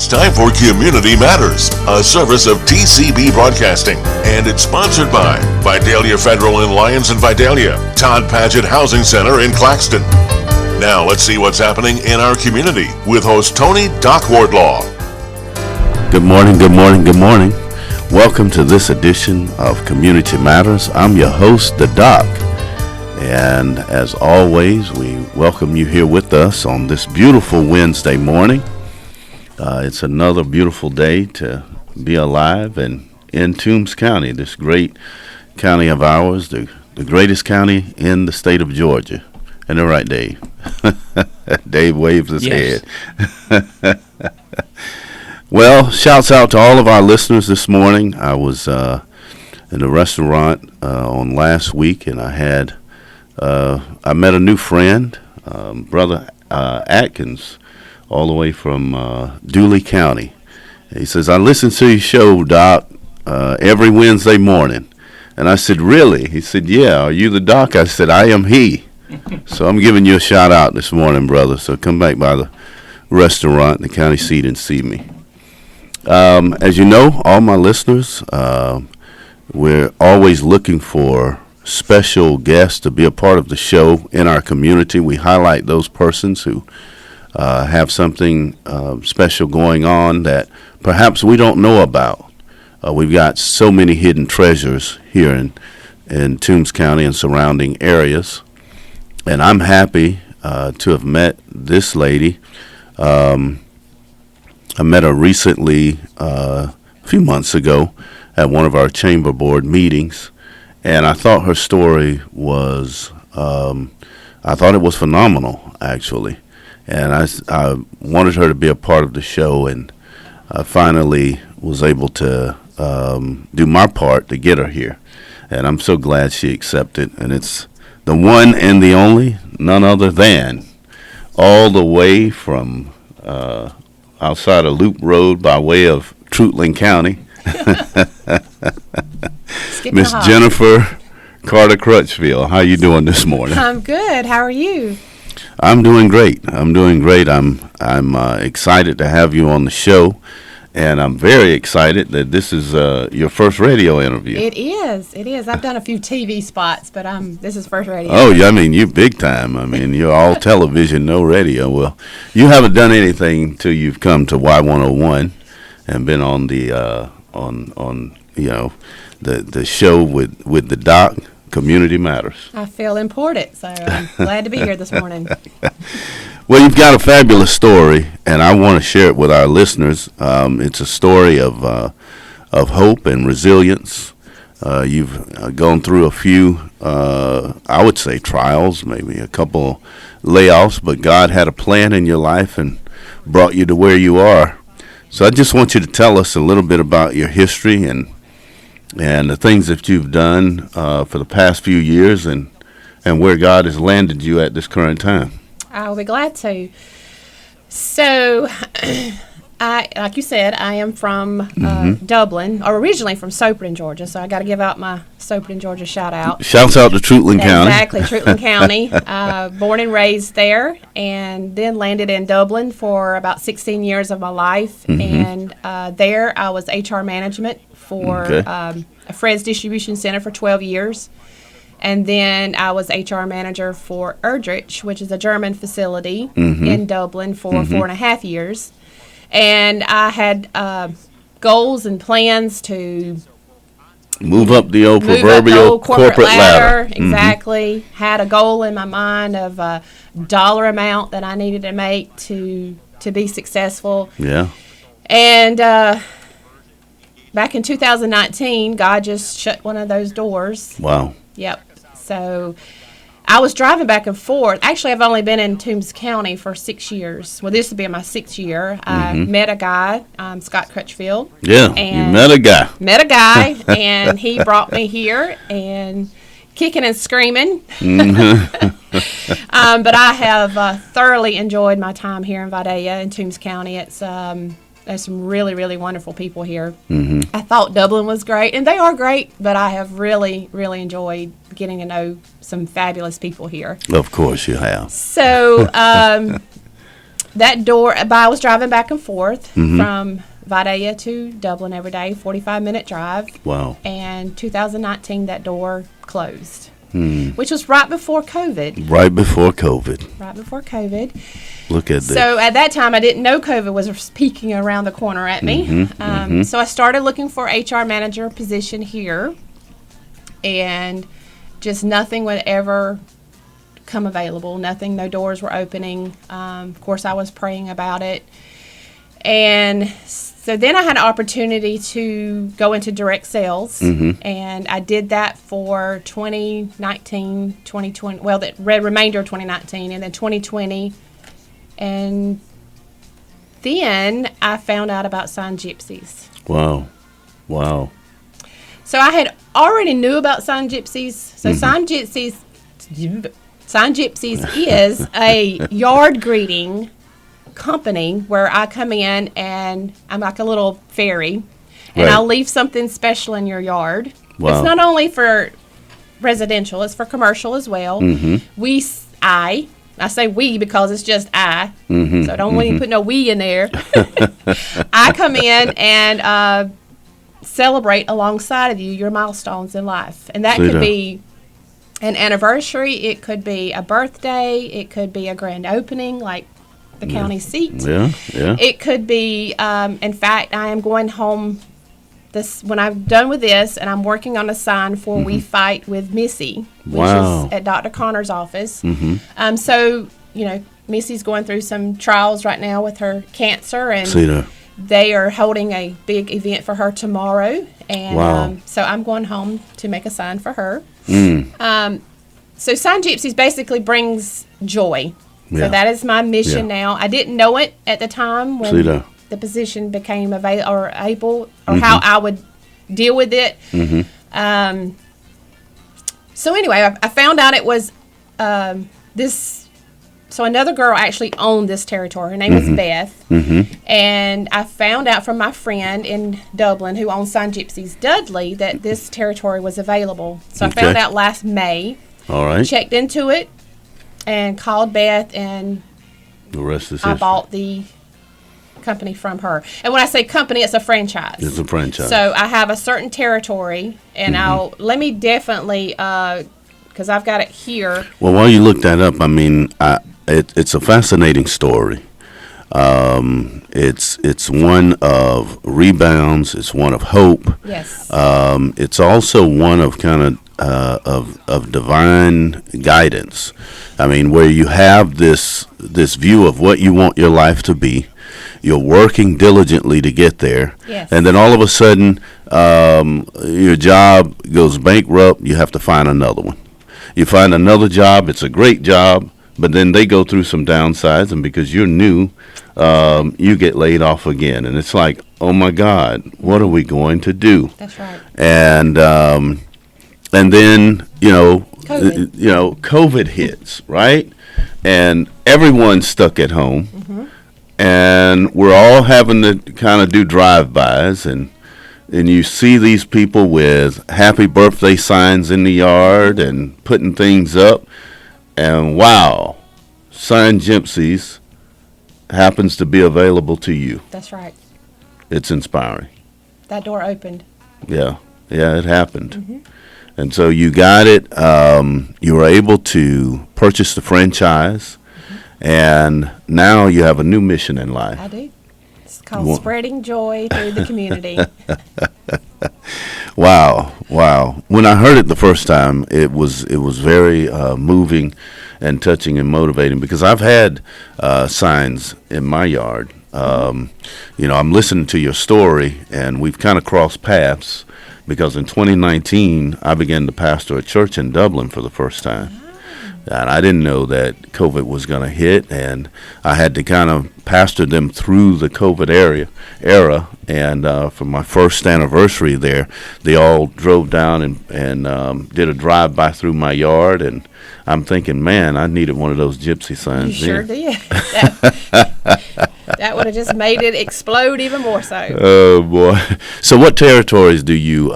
It's time for Community Matters, a service of TCB Broadcasting, and it's sponsored by Vidalia Federal in Lyons and Vidalia, Todd Paget Housing Center in Claxton. Now let's see what's happening in our community with host Tony Doc Wardlaw. Good morning, good morning, good morning. Welcome to this edition of Community Matters. I'm your host, the Doc. And as always, we welcome you here with us on this beautiful Wednesday morning. It's another beautiful day to be alive and in Toombs County, this great county of ours, the greatest county in the state of Georgia. Isn't that right, Dave? Dave waves his head. Well, shouts out to all of our listeners this morning. I was in a restaurant on last week, and I met a new friend, Brother Atkins, all the way from Dooley County. He says, I listen to your show, Doc, every Wednesday morning. And I said, really? He said, yeah, are you the Doc? I said, I am he. So I'm giving you a shout out this morning, brother. So come back by the restaurant, the county seat, and see me. As you know, all my listeners, we're always looking for special guests to be a part of the show in our community. We highlight those persons who have something special going on that perhaps we don't know about. We've got so many hidden treasures here in Toombs County and surrounding areas. And I'm happy to have met this lady. I met her recently, a few months ago, at one of our chamber board meetings. And I thought her story was, I thought it was phenomenal, actually. And I wanted her to be a part of the show, and I finally was able to do my part to get her here. And I'm so glad she accepted. And it's the one and the only, none other than, all the way from outside of Loop Road by way of Trutland County, Miss Jennifer Carter-Crutchfield. How you doing this morning? I'm good. How are you? I'm doing great. I'm excited to have you on the show, and I'm very excited that this is your first radio interview. It is. I've done a few TV spots, but this is first radio. Oh, yeah. I mean, you're big time. I mean, you're all television, no radio. Well, you haven't done anything till you've come to Y101 and been on the the show with the Doc. Community Matters. I feel important, so I'm glad to be here this morning. Well, you've got a fabulous story, and I want to share it with our listeners. It's a story of hope and resilience. You've gone through a few, I would say, trials, maybe a couple layoffs, but God had a plan in your life and brought you to where you are. So I just want you to tell us a little bit about your history and the things that you've done for the past few years and where God has landed you at this current time. I'll be glad to. So, like you said, I am from Dublin, or originally from Soperton, Georgia, so I got to give out my Soperton, Georgia shout-out. Shouts out to Trutland County. Exactly, Trutland County. Born and raised there, and then landed in Dublin for about 16 years of my life. And there I was HR management for a Fred's Distribution Center for 12 years. And then I was HR manager for Erdrich, which is a German facility in Dublin for 4.5 years. And I had goals and plans to move up the old proverbial corporate ladder. Exactly. Had a goal in my mind of a dollar amount that I needed to make to be successful. Yeah. And back in 2019, God just shut one of those doors. Wow. Yep. So I was driving back and forth. Actually, I've only been in Toombs County for 6 years. Well, this will be my 6th year. I met a guy, Scott Crutchfield. Yeah, you met a guy. Met a guy, and he brought me here, and kicking and screaming. But I have thoroughly enjoyed my time here in Vidalia in Toombs County. There's some really, really wonderful people here. I thought Dublin was great, and they are great, but I have really, really enjoyed getting to know some fabulous people here. Of course you have. So that door, I was driving back and forth from Vidalia to Dublin every day, 45-minute drive. Wow. And 2019, that door closed, which was right before COVID. Right before COVID. Right before COVID. Look at this. So at that time, I didn't know COVID was peeking around the corner at me. So I started looking for HR manager position here, and just nothing would ever come available. Nothing, no doors were opening. Of course, I was praying about it. And so then I had an opportunity to go into direct sales, and I did that for 2019, 2020, well, the remainder of 2019, and then 2020. And then I found out about Sign Gypsies. Wow. Wow. So I had already knew about Sign Gypsies. So Sign Gypsies is a yard greeting company where I come in and I'm like a little fairy, and Right. I'll leave something special in your yard. Wow. It's not only for residential, it's for commercial as well. I say we because it's just I, so don't want you to put no we in there. I come in and celebrate alongside of you your milestones in life, and that could be an anniversary, it could be a birthday, it could be a grand opening like the county seat. Yeah. It could be, in fact, I am going home when I'm done with this, and I'm working on a sign for We Fight with Missy, which is at Dr. Connor's office. So, Missy's going through some trials right now with her cancer, and they are holding a big event for her tomorrow. And so I'm going home to make a sign for her. So Sign Gypsies basically brings joy. So that is my mission now. I didn't know it at the time when the position became able, or how I would deal with it. So anyway, I found out it was this. So another girl actually owned this territory. Her name was Beth. And I found out from my friend in Dublin who owns Sign Gypsies, Dudley, that this territory was available. So I found out last May. All right. Checked into it and called Beth, and the rest is I bought the company from her. And when I say company, it's a franchise. It's a franchise. So I have a certain territory, and let me definitely, because I've got it here. Well, while you look that up, I mean, it's a fascinating story. It's one of rebounds. It's one of hope. Yes. It's also one of kind of divine guidance. I mean, where you have this view of what you want your life to be. You're working diligently to get there. Yes. And then all of a sudden, your job goes bankrupt. You have to find another one. You find another job. It's a great job, but then they go through some downsides, and because you're new, you get laid off again. And it's like, oh my God, what are we going to do? That's right. And then COVID hits, right? And everyone's stuck at home, and we're all having to kind of do drive-bys, and you see these people with happy birthday signs in the yard and putting things up, and wow, Sign Gypsies happens to be available to you. That's right. It's inspiring. That door opened. Yeah, it happened. And so you got it. You were able to purchase the franchise, and now you have a new mission in life. I do. It's called Spreading Joy Through the Community. Wow. When I heard it the first time, it was very moving and touching and motivating, because I've had signs in my yard. I'm listening to your story, and we've kind of crossed paths, because in 2019, I began to pastor a church in Dublin for the first time. And I didn't know that COVID was going to hit, and I had to kind of pastor them through the COVID era. And for my first anniversary there, they all drove down and did a drive-by through my yard, and I'm thinking, man, I needed one of those gypsy signs. You sure did. That would have just made it explode even more so. Oh boy! So, what territories do you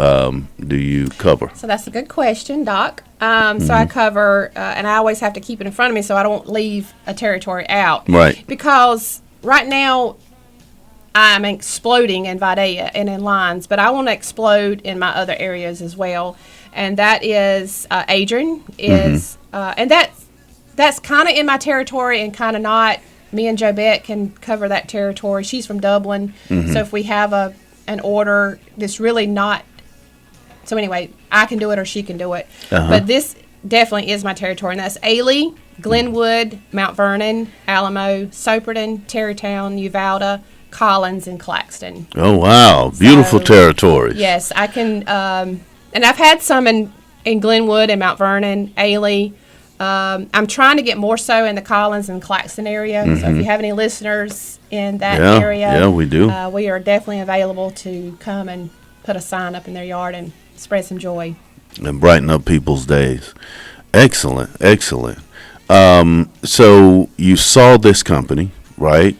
cover? So that's a good question, Doc. So I cover, and I always have to keep it in front of me so I don't leave a territory out. Right. Because right now I'm exploding in Vidalia and in Lyons, but I want to explode in my other areas as well. And that is Adrian is, and that's kind of in my territory and kind of not. Me and Jobette can cover that territory. She's from Dublin, so if we have an order that's really not, so anyway, I can do it or she can do it. But this definitely is my territory, and that's Ailey, Glenwood, Mount Vernon, Alamo, Soperton, Tarrytown, Uvalde, Collins, and Claxton. Oh wow, beautiful territories. Yes, I can, and I've had some in Glenwood and Mount Vernon, Ailey. I'm trying to get more so in the Collins and Claxton area. So if you have any listeners in that area, we do. We are definitely available to come and put a sign up in their yard and spread some joy. And brighten up people's days. Excellent, excellent. So you saw this company, right?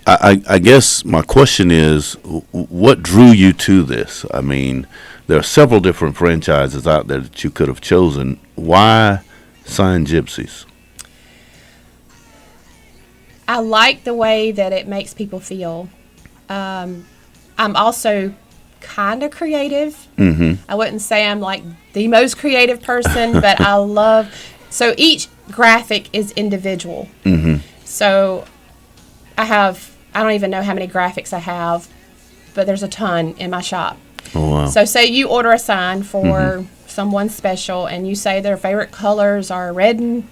I guess my question is, what drew you to this? I mean, there are several different franchises out there that you could have chosen. Why Sign Gypsies? I like the way that it makes people feel. I'm also kind of creative. I wouldn't say I'm like the most creative person, but I love, so each graphic is individual. So I don't even know how many graphics I have, but there's a ton in my shop. Oh, wow. So say you order a sign for someone special and you say their favorite colors are red and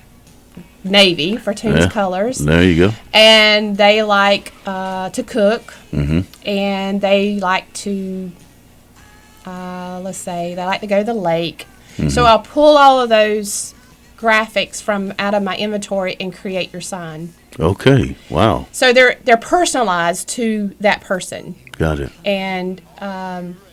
navy for Toons colors. There you go. And they like to cook, and they like to, let's say, they like to go to the lake. So I'll pull all of those graphics from out of my inventory and create your sign. Okay, wow. So they're personalized to that person. Got it. And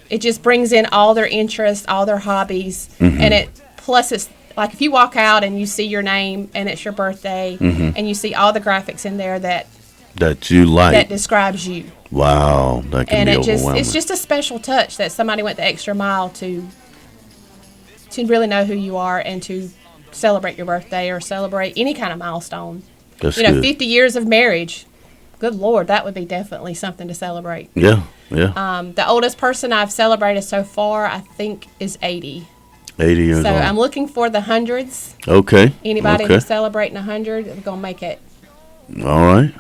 it just brings in all their interests, all their hobbies, and it's like if you walk out and you see your name and it's your birthday, and you see all the graphics in there that you like, that describes you. Wow, that can be overwhelming. It's just a special touch that somebody went the extra mile to really know who you are and to celebrate your birthday or celebrate any kind of milestone. That's good. 50 years of marriage. Good Lord, that would be definitely something to celebrate. Yeah. The oldest person I've celebrated so far, I think, is 80. 80 years old. So I'm looking for the hundreds. Okay. Anybody who's celebrating 100, we're going to make it. All right.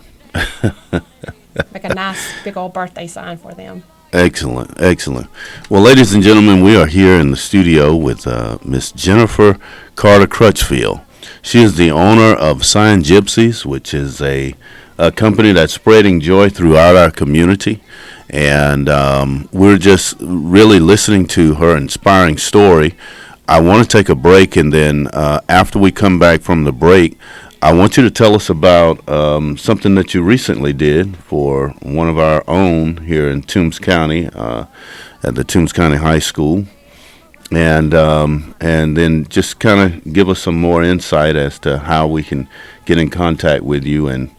Make a nice big old birthday sign for them. Excellent, excellent. Well, ladies and gentlemen, we are here in the studio with Miss Jennifer Carter-Crutchfield. She is the owner of Sign Gypsies, which is a company that's spreading joy throughout our community. And we're just really listening to her inspiring story. I want to take a break, and then after we come back from the break, I want you to tell us about something that you recently did for one of our own here in Toombs County, at the Toombs County High School. And then just kind of give us some more insight as to how we can get in contact with you and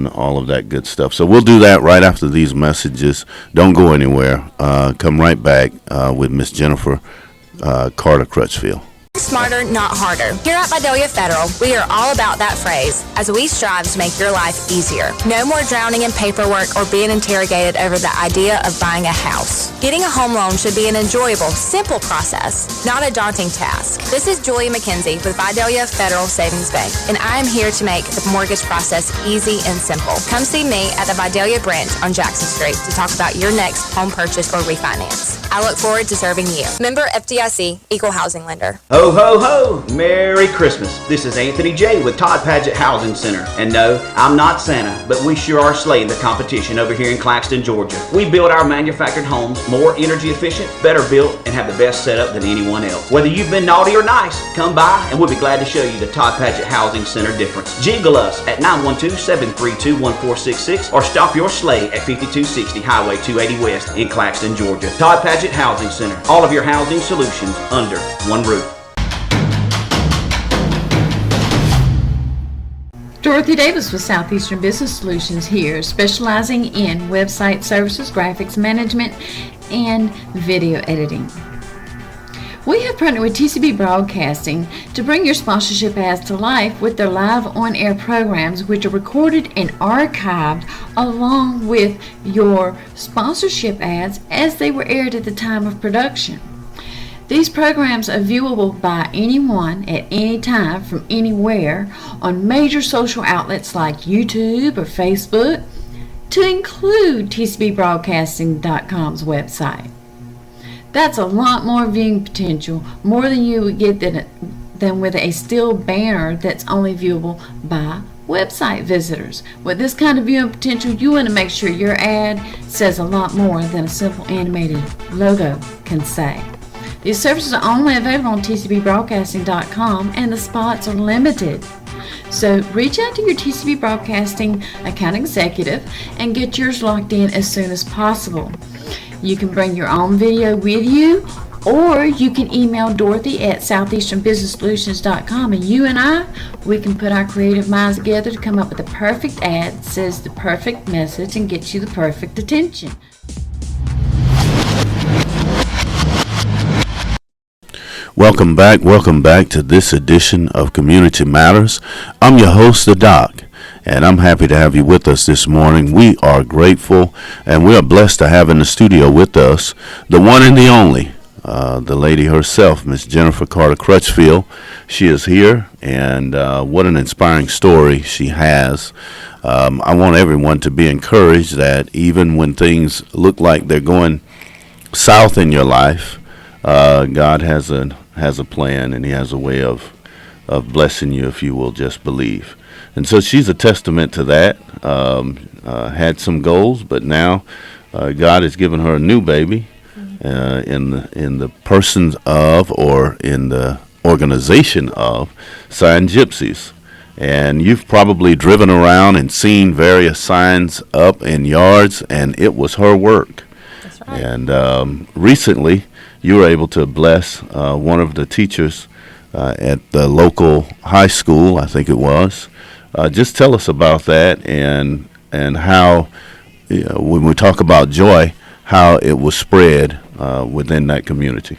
all of that good stuff. So we'll do that right after these messages. Don't go anywhere. Come right back with Miss Jennifer Carter-Crutchfield. Smarter, not harder. Here at Vidalia Federal, we are all about that phrase as we strive to make your life easier. No more drowning in paperwork or being interrogated over the idea of buying a house. Getting a home loan should be an enjoyable, simple process, not a daunting task. This is Julia McKenzie with Vidalia Federal Savings Bank, and I am here to make the mortgage process easy and simple. Come see me at the Vidalia branch on Jackson Street to talk about your next home purchase or refinance. I look forward to serving you. Member FDIC, Equal Housing Lender. Ho, ho, ho! Merry Christmas. This is Anthony J. with Todd Paget Housing Center. And no, I'm not Santa, but we sure are slaying the competition over here in Claxton, Georgia. We build our manufactured homes more energy efficient, better built, and have the best setup than anyone else. Whether you've been naughty or nice, come by and we'll be glad to show you the Todd Paget Housing Center difference. Jiggle us at 912-732-1466 or stop your sleigh at 5260 Highway 280 West in Claxton, Georgia. Todd Paget Housing Center. All of your housing solutions under one roof. Dorothy Davis with Southeastern Business Solutions here, specializing in website services, graphics management, and video editing. We have partnered with TCB Broadcasting to bring your sponsorship ads to life with their live on-air programs, which are recorded and archived along with your sponsorship ads as they were aired at the time of production. These programs are viewable by anyone at any time from anywhere on major social outlets like YouTube or Facebook, to include TCBBroadcasting.com's website. That's a lot more viewing potential, more than you would get than with a still banner that's only viewable by website visitors. With this kind of viewing potential, you want to make sure your ad says a lot more than a simple animated logo can say. These services are only available on TCBBroadcasting.com, and the spots are limited. So reach out to your TCB Broadcasting account executive and get yours locked in as soon as possible. You can bring your own video with you, or you can email Dorothy at southeasternbusinesssolutions.com, and you and we can put our creative minds together to come up with the perfect ad that says the perfect message and gets you the perfect attention. Welcome back to this edition of Community Matters. I'm your host, the Doc, and I'm happy to have you with us this morning. We are grateful, and we are blessed to have in the studio with us the one and the only, the lady herself, Miss Jennifer Carter-Crutchfield. She is here, and what an inspiring story she has. I want everyone to be encouraged that even when things look like they're going south in your life, God has a plan, and He has a way of blessing you if you will just believe. And so she's a testament to that. Had some goals, but now God has given her a new baby in the persons of, or in the organization of, Sign Gypsies. And you've probably driven around and seen various signs up in yards, and it was her work. That's right. And recently, you were able to bless one of the teachers at the local high school, I think it was. Just tell us about that, and how, when we talk about joy, how it was spread within that community.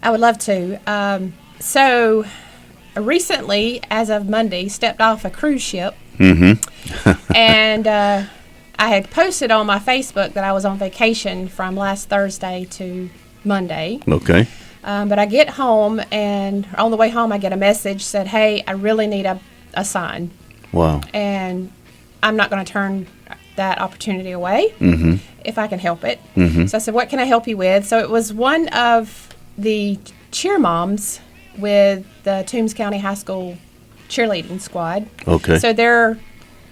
I would love to. So recently, as of Monday, stepped off a cruise ship. Mm-hmm. And I had posted on my Facebook that I was on vacation from last Thursday to Monday. Okay. But I get home, and on the way home, I get a message said, "Hey, I really need a sign." Wow. And I'm not going to turn that opportunity away if I can help it. So I said, "What can I help you with?" So it was one of the cheer moms with the Toombs County High School cheerleading squad. Okay. So their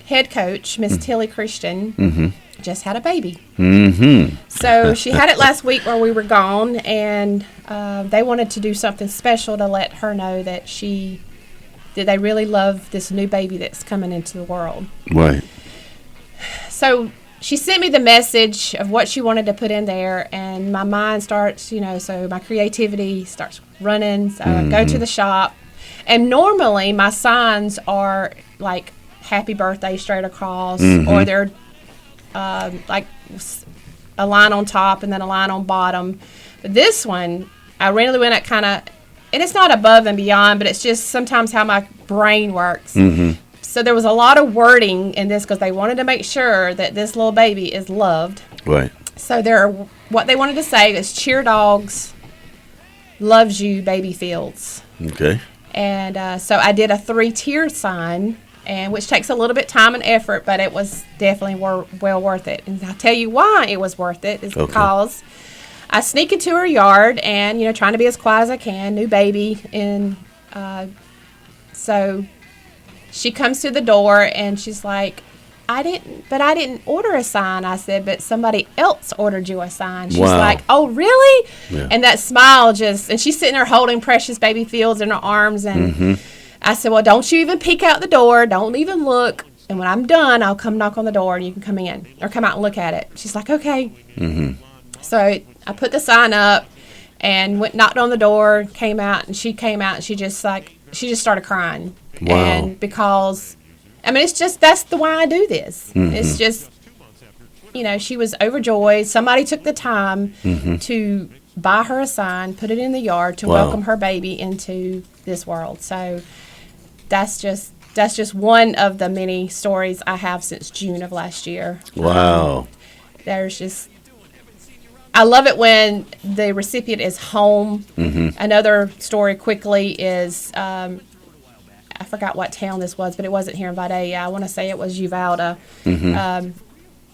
head coach, Miss Tilly Christian, just had a baby. So she had it last week while we were gone, and they wanted to do something special to let her know that they really love this new baby that's coming into the world. Right. So she sent me the message of what she wanted to put in there, and my mind starts, so my creativity starts running. So I go to the shop, and normally my signs are like happy birthday straight across, or they're like a line on top and then a line on bottom. But this one, I really went at kind of, and it's not above and beyond, but it's just sometimes how my brain works. So there was a lot of wording in this because they wanted to make sure that this little baby is loved. Right. So what they wanted to say is, "Cheer Dogs loves you, Baby Fields." Okay. And so I did a 3-tier sign, and which takes a little bit time and effort, but it was definitely well worth it. And I'll tell you why it was worth it is because I sneak into her yard and, trying to be as quiet as I can, new baby. And so she comes to the door and she's like, I didn't order a sign. I said, but somebody else ordered you a sign. She's like, oh, really? Yeah. And that smile and she's sitting there holding precious Baby Fields in her arms. And I said, well, don't you even peek out the door. Don't even look. And when I'm done, I'll come knock on the door and you can come in or come out and look at it. She's like, okay. So I put the sign up and knocked on the door, came out, and she came out and she just started crying. Wow. And because, I mean, that's the why I do this. Mm-hmm. It's just, she was overjoyed. Somebody took the time to buy her a sign, put it in the yard to welcome her baby into this world. So that's just one of the many stories I have since June of last year. Wow. I love it when the recipient is home. Another story quickly is, I forgot what town this was, but it wasn't here in Vidalia. I want to say it was Uvalde.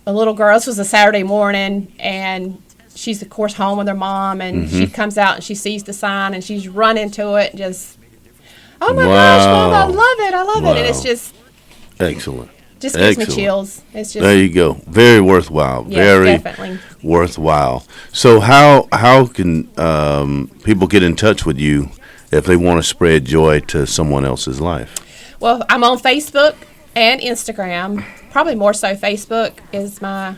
A little girl, this was a Saturday morning, and she's, of course, home with her mom, and she comes out and she sees the sign, and she's running to it and just, oh my gosh, Mom, I love it. And it's just excellent. Just gives me chills. It's just, there you go. Very worthwhile. Yes, very definitely worthwhile. So how can people get in touch with you if they want to spread joy to someone else's life? Well, I'm on Facebook and Instagram. Probably more so Facebook is my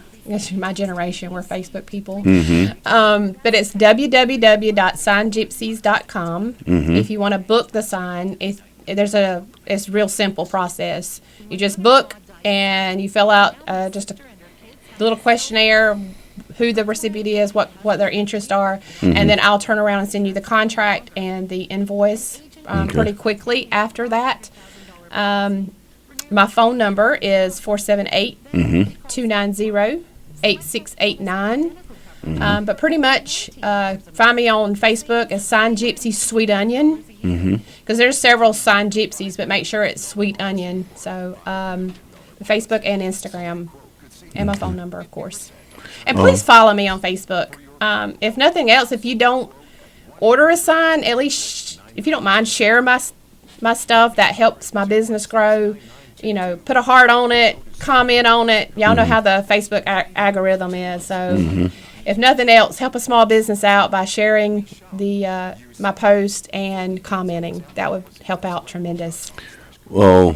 generation. We're Facebook people. But it's www.signgypsies.com. If you want to book the sign, it's a real simple process. You just book and you fill out just a little questionnaire, who the recipient is, what their interests are, and then I'll turn around and send you the contract and the invoice pretty quickly after that. My phone number is 478-290-8689. But pretty much find me on Facebook as Sign Gypsy Sweet Onion, because there's several Sign Gypsies, but make sure it's Sweet Onion. So Facebook and Instagram, and my phone number, of course. And please follow me on Facebook. If nothing else, if you don't order a sign, at least if you don't mind, share my stuff. That helps my business grow. Put a heart on it, comment on it. Y'all know how the Facebook algorithm is. So if nothing else, help a small business out by sharing my post and commenting. That would help out tremendous. Well,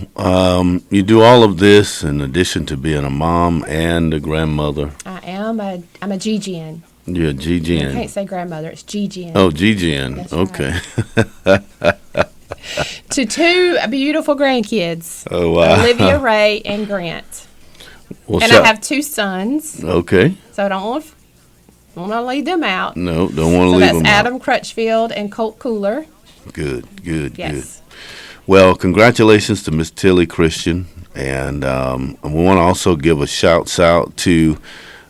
you do all of this in addition to being a mom and a grandmother. I'm a GGN. You're a GGN. I can't say grandmother. It's GGN. Oh, GGN. That's okay. Right. To two beautiful grandkids. Oh, wow. Olivia, Ray, and Grant. Well, and I have two sons. Okay. So I don't want to leave them out. No, don't want to leave them out. So that's Adam Crutchfield and Colt Cooler. Good. Yes. Well, congratulations to Miss Tilly Christian. And we want to also give a shout out to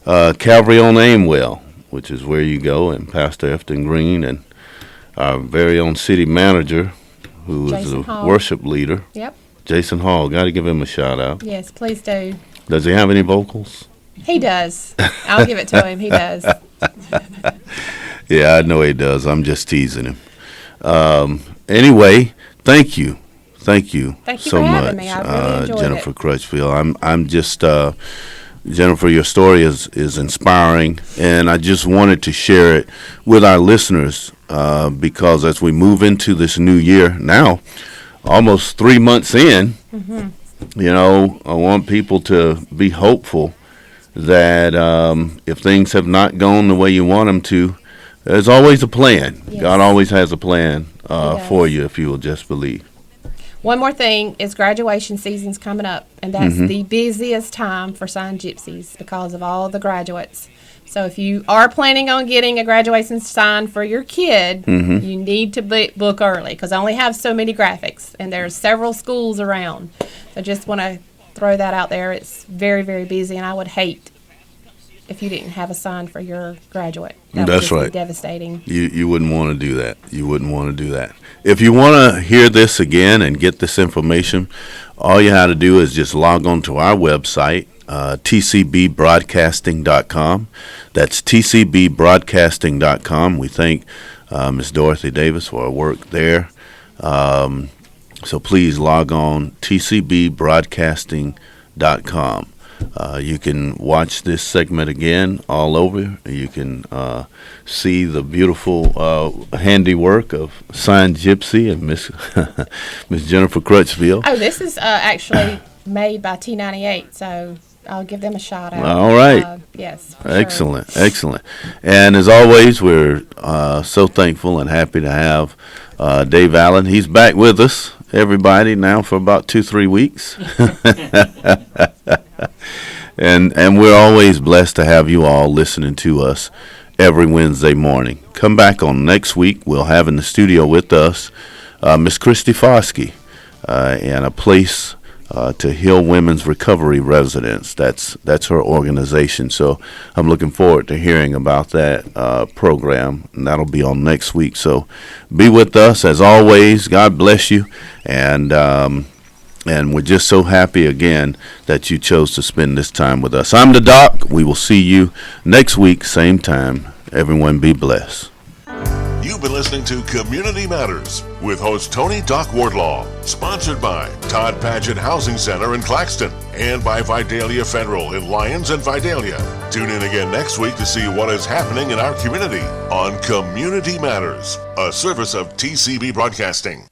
Calvary on Aimwell, which is where you go, and Pastor Efton Green and our very own city manager, who is Jason a Hall. worship leader. Yep. Jason Hall. Got to give him a shout out. Yes, please do. Does he have any vocals? He does. I'll give it to him. He does. Yeah, I know he does. I'm just teasing him. Anyway, thank you. Thank you for so having much, me. I really enjoyed Jennifer it. Crutchfield. I'm just Jennifer, your story is inspiring, and I just wanted to share it with our listeners because as we move into this new year now, almost 3 months in, I want people to be hopeful that if things have not gone the way you want them to, there's always a plan. Yes. God always has a plan He for does. you if you will just believe. One more thing is graduation season's coming up, and that's the busiest time for Sign Gypsies because of all the graduates. So if you are planning on getting a graduation sign for your kid, you need to book early because I only have so many graphics, and there's several schools around. So just want to throw that out there. It's very, very busy, and I would hate if you didn't have a sign for your graduate. That would That's just right. be devastating. You wouldn't want to do that. You wouldn't want to do that. If you want to hear this again and get this information, all you have to do is just log on to our website, tcbbroadcasting.com. That's tcbbroadcasting.com. We thank Ms. Dorothy Davis for her work there. So please log on, tcbbroadcasting.com. You can watch this segment again all over. You can see the beautiful handiwork of Sign Gypsy and Miss Miss Jennifer Crutchfield. Oh, this is actually made by T98, so I'll give them a shout out. All right. Yes. for Excellent, excellent. And as always, we're so thankful and happy to have Dave Allen. He's back with us, everybody now for about 2-3 weeks. And we're always blessed to have you all listening to us every Wednesday morning. Come back on next week. We'll have in the studio with us Miss Christy Foskey and a place to heal women's recovery residents. That's her organization. So I'm looking forward to hearing about that program, and that'll be on next week. So be with us as always. God bless you, and we're just so happy again that you chose to spend this time with us. I'm the Doc. We will see you next week, same time. Everyone be blessed. You've been listening to Community Matters with host Tony Doc Wardlaw, sponsored by Todd Paget Housing Center in Claxton and by Vidalia Federal in Lyons and Vidalia. Tune in again next week to see what is happening in our community on Community Matters, a service of TCB Broadcasting.